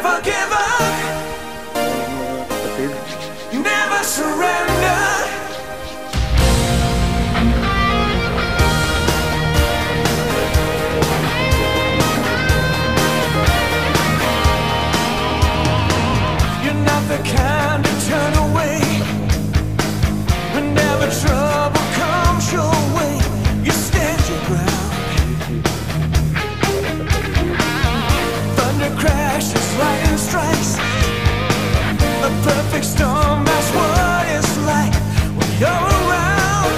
never give up, never surrender. You're not the kind to turn away whenever trouble comes your way. You stand your ground. Thunder crashes, lightning strikes. A perfect storm, that's what it's like when you're around.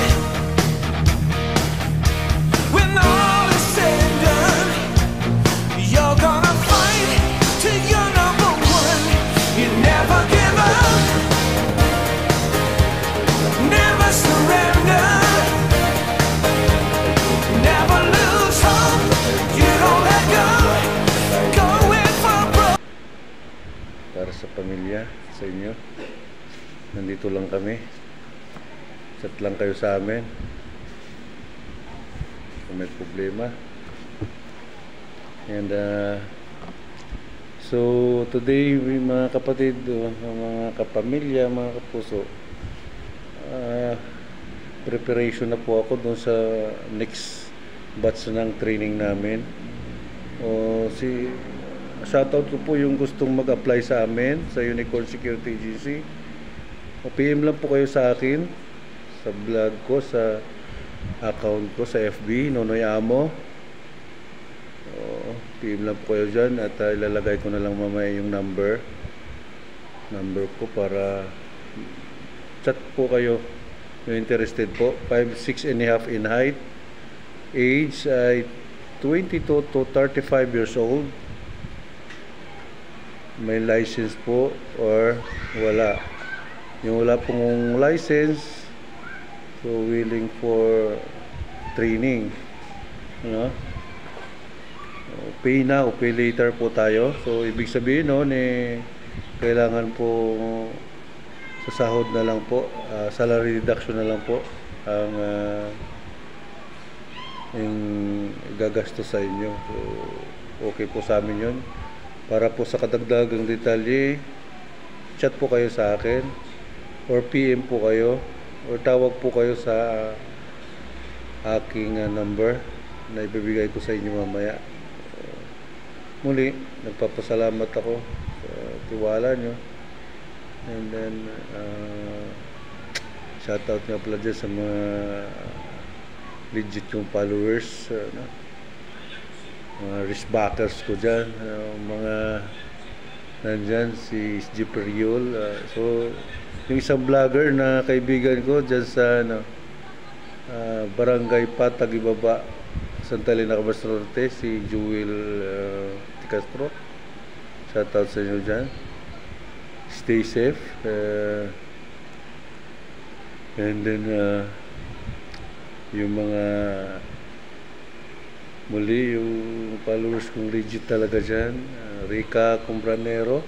When all is said and done, you're gonna fight till you're number one. You never give up, never surrender, never lose hope. You don't let go, going for broke. Para sa pamilya, sa inyo, nandito lang kami. Chat lang kayo sa amin kung may problema. And so today, mga kapatid, mga kapamilya, mga kapuso, preparation na po ako dun sa next batch ng training namin. Shoutout ko po yung gustong mag-apply sa amin sa Unicorn Security Agency. PM lang po kayo sa akin sa vlog ko, sa account ko sa FB, Nonoy Amo. PM lang po kayo dyan at ilalagay ko na lang mamaya yung number ko para chat po kayo yung interested po. 5'6" and a half in height, age ay 22 to 35 years old. May license po or wala. Yung wala pong license, so willing for training, pay now, pay later po tayo. So ibig sabihin noon kailangan po sa sahod na lang po, salary deduction na lang po ang yung gagasto sa inyo. So okay po sa amin yun. Para po sa kadagdagang detalye, chat po kayo sa akin or PM po kayo or tawag po kayo sa aking number na ibibigay ko sa inyo mamaya. Muli, nagpapasalamat ako sa tiwala nyo. And then shoutout nga pala dyan sa mga legit yung followers, mga wristbackers ko dyan, mga nandyan, si SG Periol. So yung isang vlogger na kaibigan ko dyan sa Barangay Patag Ibaba, Santa Elena, Cabas Norte, si Jewel Castro. Shoutout sa inyo dyan. Stay safe. And then yung mga muli, yung followers kong legit talaga dyan. Rica Compranero,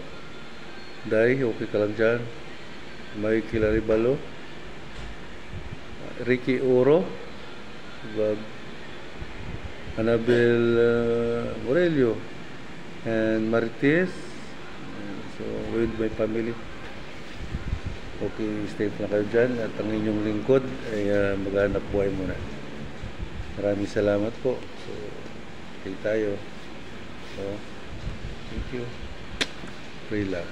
Day, okay ka lang dyan. Mikey Laribalo, Ricky Oro, Annabel Morelio, and Marites. So with my family, okay, stay lang kayo dyan. At ang inyong lingkod ay maghanap buhay muna. Maraming salamat po. So, okay tayo. So, thank you. Pray lang.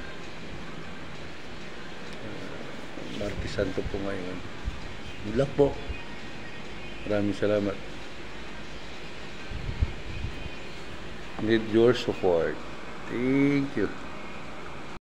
Martes Santo po ngayon. Good luck po. Maraming salamat. Need your support. Thank you.